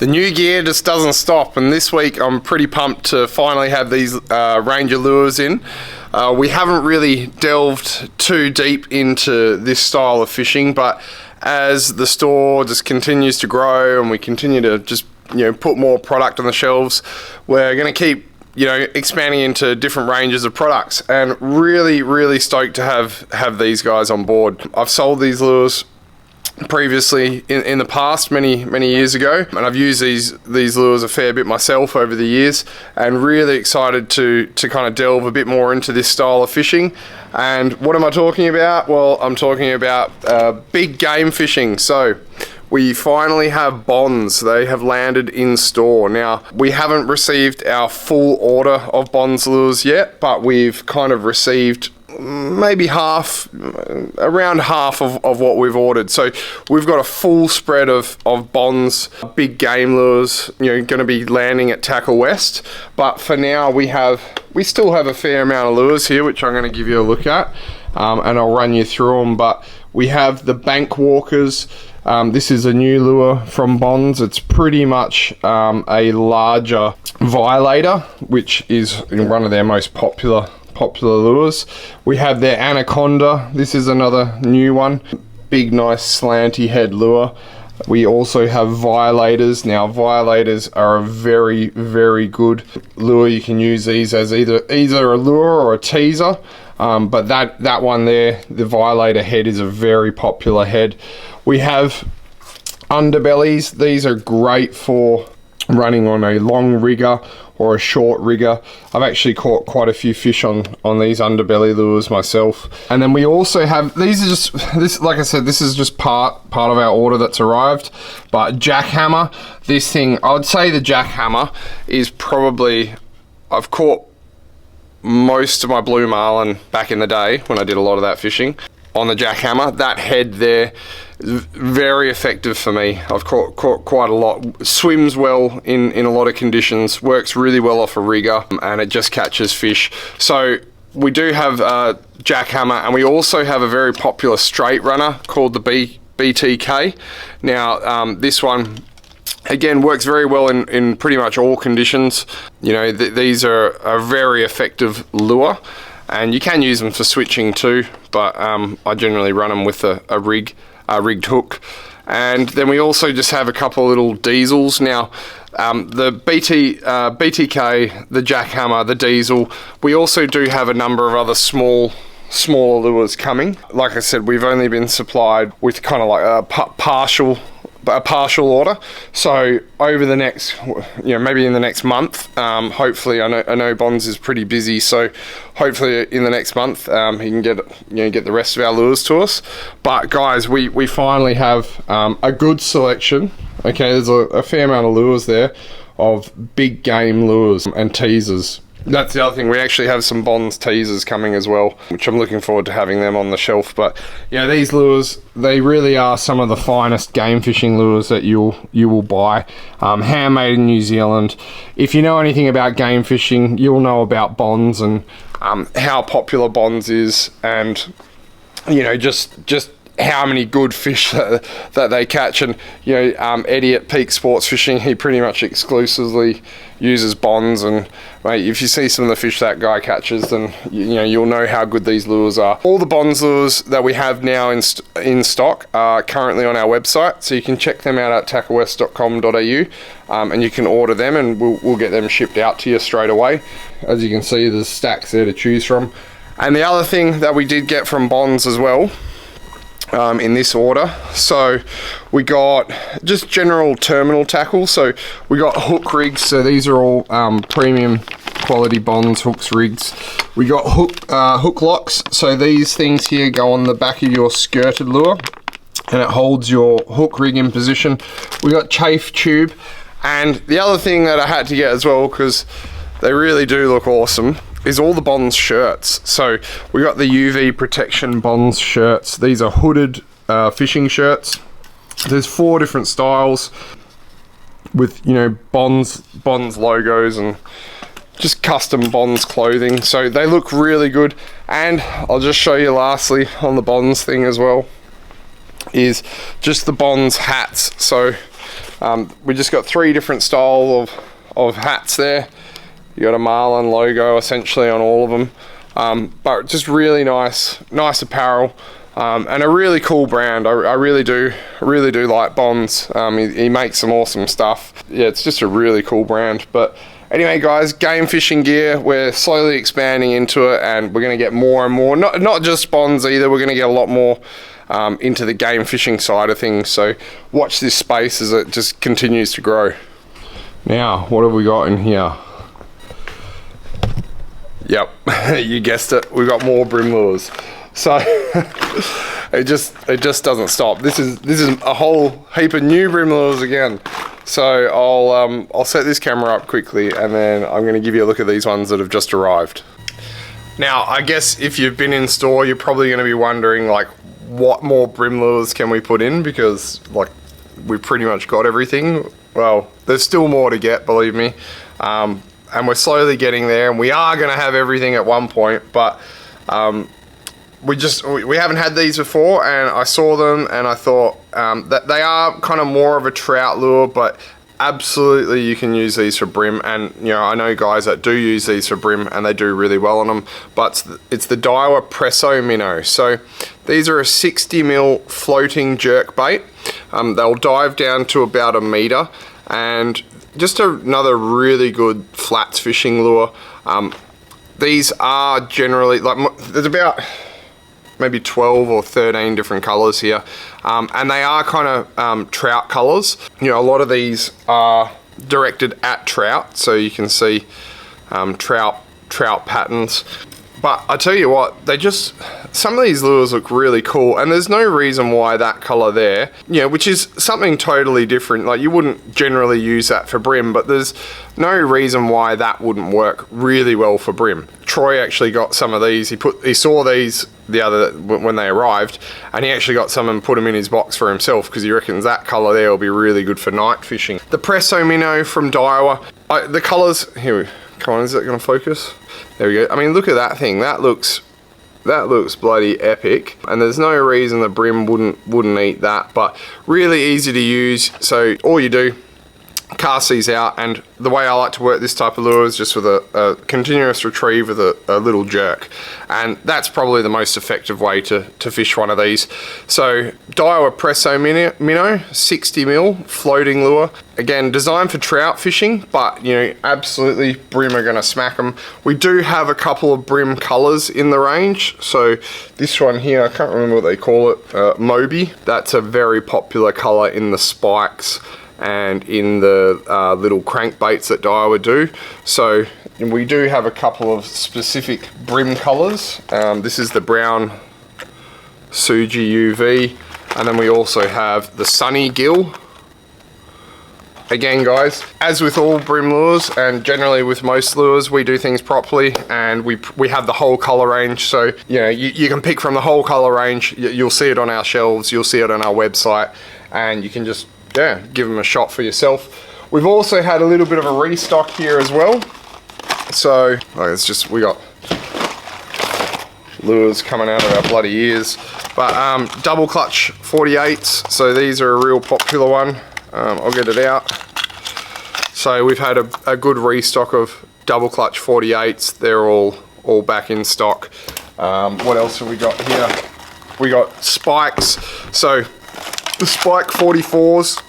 The new gear just doesn't stop, and this week I'm pretty pumped to finally have these Ranger lures in. We haven't really delved too deep into this style of fishing, but as the store just continues to grow and we continue to just put more product on the shelves, we're going to keep expanding into different ranges of products, and really stoked to have these guys on board. I've sold these lures previously in the past, many years ago, and I've used these lures a fair bit myself over the years, and really excited to kind of delve a bit more into this style of fishing. And what am I talking about? Well, I'm talking about big game fishing. So we finally have Bonze. They have landed in store. Now, we haven't received our full order of Bonze lures yet, but we've kind of received maybe around half of what we've ordered. So we've got a full spread of Bonze big game lures, going to be landing at Tacklewest. But for now, we still have a fair amount of lures here, which I'm going to give you a look at, and I'll run you through them. But we have the Bank Walkers. This is a new lure from Bonze. It's pretty much a larger violator, which is one of their most popular lures. We have their Anaconda. This is another new one. Big, nice slanty head lure. We also have Violators. Now, Violators are a very good lure. You can use these as either a lure or a teaser. But that one there, the Violator head, is a very popular head. We have underbellies. These are great for running on a long rigger or a short rigger. I've actually caught quite a few fish on these underbelly lures myself. And then we also have, like I said, this is just part of our order that's arrived. But jackhammer, this thing, I would say the jackhammer is probably, I've caught most of my blue marlin back in the day when I did a lot of that fishing on the jackhammer. That head there is very effective for me. I've caught quite a lot. Swims well in a lot of conditions, works really well off a rigger, and it just catches fish. So we do have jackhammer, and we also have a very popular straight runner called the BTK. Now this one again works very well in pretty much all conditions. These are a very effective lure, and you can use them for switching too, but I generally run them with a rigged hook. And then we also just have a couple of little diesels. Now the BTK, the jackhammer, the diesel, we also do have a number of other smaller lures coming. Like I said, we've only been supplied with kind of like a partial order. So over the next, maybe in the next month, hopefully, I know Bonze is pretty busy, so hopefully in the next month he can get the rest of our lures to us. But guys, we finally have a good selection. Okay, there's a fair amount of lures there of big game lures and teasers. That's the other thing, we actually have some Bonze teasers coming as well, which I'm looking forward to having them on the shelf. But these lures, they really are some of the finest game fishing lures that you will buy. Handmade in New Zealand. If you know anything about game fishing, you'll know about Bonze and how popular Bonze is, and just how many good fish that they catch. And Eddie at Peak Sports Fishing, he pretty much exclusively uses Bonze, and mate, if you see some of the fish that guy catches, then you'll know how good these lures are. All the Bonze lures that we have now in stock are currently on our website, so you can check them out at tacklewest.com.au, and you can order them, and we'll get them shipped out to you straight away. As you can see, there's stacks there to choose from. And the other thing that we did get from Bonze as well, in this order, so we got just general terminal tackle. So we got hook rigs, so these are all premium quality Bonze hooks rigs. We got hook locks, so these things here go on the back of your skirted lure, and it holds your hook rig in position. We got chafe tube, and the other thing that I had to get as well, because they really do look awesome, is all the Bonze shirts. So we got the UV protection Bonze shirts. These are hooded fishing shirts. There's 4 different styles with Bonze logos and just custom Bonze clothing. So they look really good. And I'll just show you lastly on the Bonze thing as well, is just the Bonze hats. So We just got 3 different style of hats there. You got a Marlin logo essentially on all of them, but just really nice apparel, and a really cool brand. I really do like Bonze. He makes some awesome stuff. Yeah, it's just a really cool brand. But anyway, guys, game fishing gear, we're slowly expanding into it, and we're going to get more and more. Not just Bonze either. We're going to get a lot more into the game fishing side of things. So watch this space as it just continues to grow. Now, what have we got in here? Yep, you guessed it. We've got more brim lures. So it just doesn't stop. This is a whole heap of new brim lures again. So I'll set this camera up quickly, and then I'm going to give you a look at these ones that have just arrived. Now, I guess if you've been in store, you're probably going to be wondering, like, what more brim lures can we put in, because like we've pretty much got everything. Well, there's still more to get, believe me. And we're slowly getting there, and we are going to have everything at one point, but we haven't had these before, and I saw them and I thought that they are kind of more of a trout lure, but absolutely you can use these for brim. And you know, I know guys that do use these for brim and they do really well on them, but it's the Daiwa Presso minnow. So these are a 60mm floating jerk bait. They'll dive down to about 1 meter, and just another really good flats fishing lure. These are generally, like, there's about maybe 12 or 13 different colors here, and they are kind of trout colors. You know, a lot of these are directed at trout, so you can see trout patterns. But I tell you what, some of these lures look really cool, and there's no reason why that color there, you know, which is something totally different. Like, you wouldn't generally use that for brim, but there's no reason why that wouldn't work really well for brim. Troy actually got some of these. He saw these when they arrived, and he actually got some and put them in his box for himself, because he reckons that color there will be really good for night fishing. The Presso minnow from Daiwa, the colors here. Come on, is that going to focus? There we go. I mean, look at that thing. That looks bloody epic, and there's no reason the brim wouldn't eat that. But really easy to use. So all you do, cast these out, and the way I like to work this type of lure is just with a continuous retrieve with a little jerk, and that's probably the most effective way to fish one of these. So Daiwa Presso minnow, 60mm floating lure, again designed for trout fishing, but you know, absolutely brim are going to smack them. We do have a couple of brim colors in the range. So this one here, I can't remember what they call it, Moby. That's a very popular color in the spikes and in the little crankbaits that Daiwa do. So we do have a couple of specific brim colors. This is the brown Suji UV, and then we also have the Sunny Gill. Again, guys, as with all brim lures, and generally with most lures, we do things properly, and we have the whole color range. So you know, you can pick from the whole color range. You'll see it on our shelves, you'll see it on our website, and you can just, yeah, give them a shot for yourself. We've also had a little bit of a restock here as well. So it's just, we got lures coming out of our bloody ears. But double clutch 48s, so these are a real popular one. I'll get it out. So we've had a good restock of double clutch 48s. They're all back in stock. What else have we got here? We got spikes. So the Spike 44s,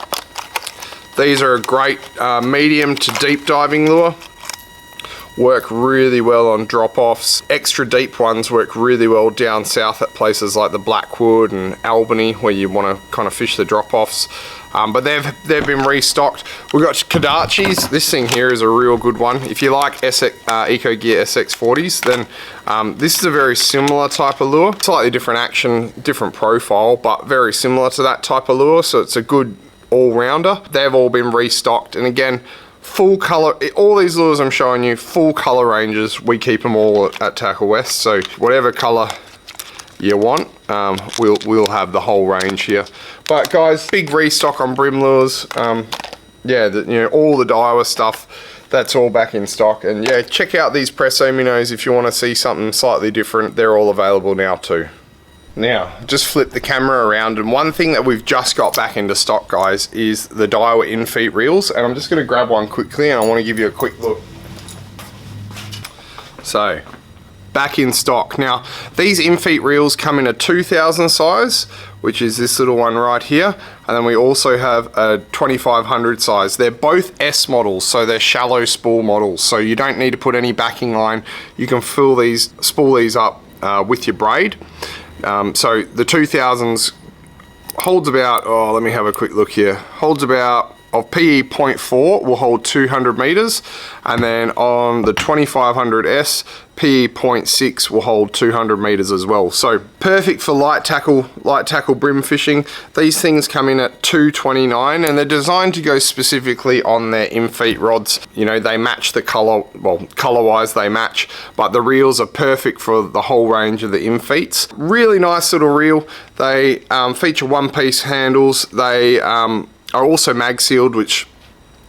these are a great medium to deep diving lure. Work really well on drop-offs. Extra deep ones work really well down south at places like the Blackwood and Albany, where you want to kind of fish the drop-offs. But they've been restocked. We've got Kadachis. This thing here is a real good one. If you like Eco Gear SX40s, then this is a very similar type of lure. Slightly different action, different profile, but very similar to that type of lure. So it's a good all-rounder. They've all been restocked, and again, full color. All these lures I'm showing you, full color ranges. We keep them all at Tacklewest. So whatever color you want, we'll have the whole range here. But guys, big restock on brim lures. Yeah, you know, all the Daiwa stuff, that's all back in stock. And yeah, check out these Presso minnows if you want to see something slightly different. They're all available now too. Now, just flip the camera around, and one thing that we've just got back into stock, guys, is the Daiwa Infeet reels, and I'm just going to grab one quickly, and I want to give you a quick look. So, back in stock. Now, these Infeet reels come in a 2000 size, which is this little one right here, and then we also have a 2500 size. They're both S models, so they're shallow spool models, so you don't need to put any backing line. You can spool these up with your braid. So the 2000s holds about, oh, let me have a quick look here, holds about, of PE 0.4 will hold 200 meters, and then on the 2500S, PE 0.6 will hold 200 meters as well. So perfect for light tackle brim fishing. These things come in at $229, and they're designed to go specifically on their Infeet rods. You know, they match the color, well, color-wise they match, but the reels are perfect for the whole range of the Infeets. Really nice little reel. They feature one-piece handles. They are also mag sealed, which,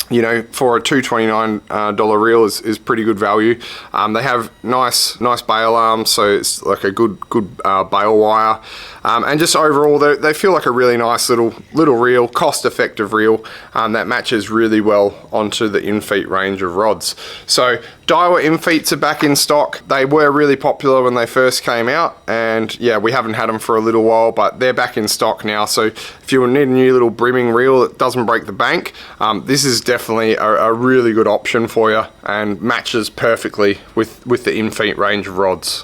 you know, for a $229 reel is pretty good value. They have nice bail arms, so it's like a good bail wire, and just overall they feel like a really nice little reel, cost-effective reel that matches really well onto the Infeet range of rods. So Daiwa Infeets are back in stock. They were really popular when they first came out, and yeah, we haven't had them for a little while, but they're back in stock now. So if you need a new little brimming reel that doesn't break the bank, this is definitely a really good option for you, and matches perfectly with the Infeet range of rods.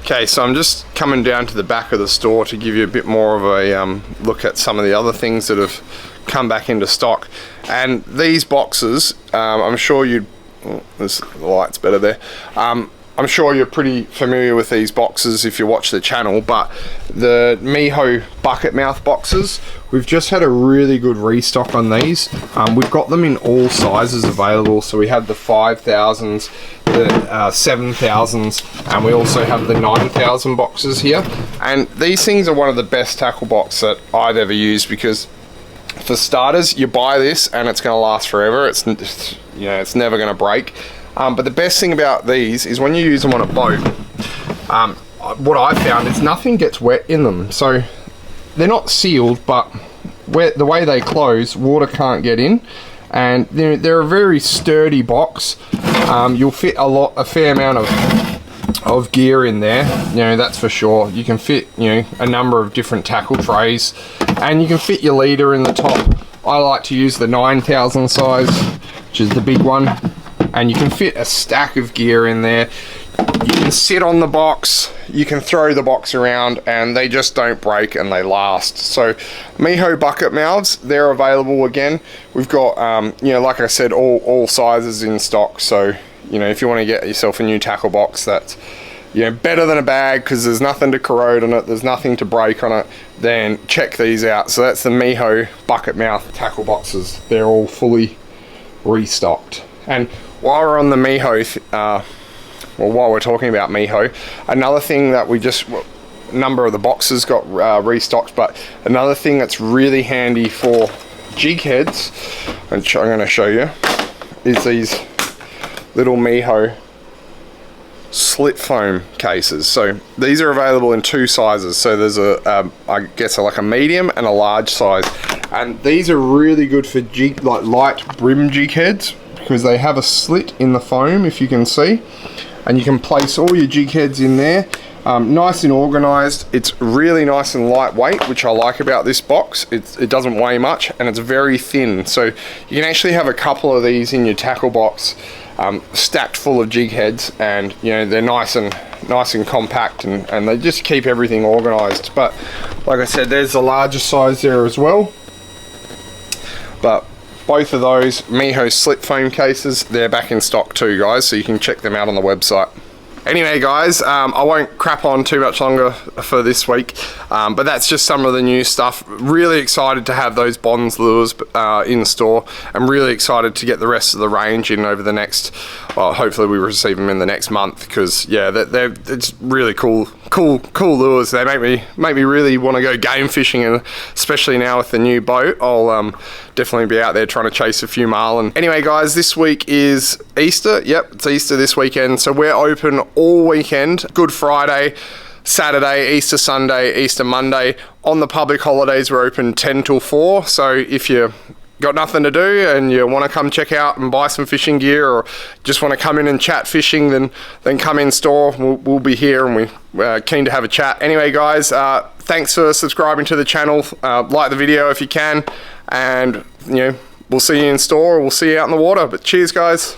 Okay, so I'm just coming down to the back of the store to give you a bit more of a look at some of the other things that have come back into stock. And these boxes, I'm sure the light's better there. I'm sure you're pretty familiar with these boxes if you watch the channel, but the Meiho Bucket mouth boxes, we've just had a really good restock on these. We've got them in all sizes available, so we have the 5000s, the 7000s, and we also have the 9000 boxes here. And these things are one of the best tackle boxes that I've ever used, because for starters, you buy this and it's going to last forever. It's never going to break. But the best thing about these is when you use them on a boat, what I found is nothing gets wet in them. So they're not sealed, but the way they close, water can't get in, and they're a very sturdy box. You'll fit a fair amount of gear in there, you know, that's for sure. You can fit, you know, a number of different tackle trays, and you can fit your leader in the top. I like to use the 9000 size, which is the big one, and you can fit a stack of gear in there. You can sit on the box, you can throw the box around, and they just don't break and they last. So Meiho Bucket mouths, they're available again. We've got, you know, like I said, all sizes in stock. So, you know, if you want to get yourself a new tackle box that's, you know, better than a bag because there's nothing to corrode on it, there's nothing to break on it, then check these out. So that's the Meiho Bucket mouth tackle boxes. They're all fully restocked. And while we're on the Meiho, while we're talking about Meiho, another thing that a number of the boxes got restocked, but another thing that's really handy for jig heads, which I'm going to show you, is these little Meiho slit foam cases. So these are available in two sizes. So there's I guess like a medium and a large size, and these are really good for light brim jig heads, because they have a slit in the foam, if you can see, and you can place all your jig heads in there, nice and organized. It's really nice and lightweight, which I like about this box. It doesn't weigh much, and it's very thin, so you can actually have a couple of these in your tackle box, stacked full of jig heads, and you know, they're nice and compact, and they just keep everything organized. But like I said, there's the larger size there as well. But both of those Meiho slit foam cases, they're back in stock too, guys, so you can check them out on the website. Anyway, guys, I won't crap on too much longer for this week, but that's just some of the new stuff. Really excited to have those Bonze Lures in store. I'm really excited to get the rest of the range in over the next, well, hopefully we receive them in the next month, because yeah, it's really cool lures. They make me really want to go game fishing, and especially now with the new boat, I'll definitely be out there trying to chase a few marlin. Anyway, guys, this week is Easter. Yep, it's Easter this weekend, so we're open all weekend. Good Friday, Saturday, Easter Sunday, Easter Monday. On the public holidays, we're open 10 till 4. So if you got nothing to do and you want to come check out and buy some fishing gear, or just want to come in and chat fishing, then come in store. We'll be here, and we're keen to have a chat. Anyway, guys, thanks for subscribing to the channel. Like the video if you can, and we'll see you in store, or we'll see you out in the water. But cheers, guys.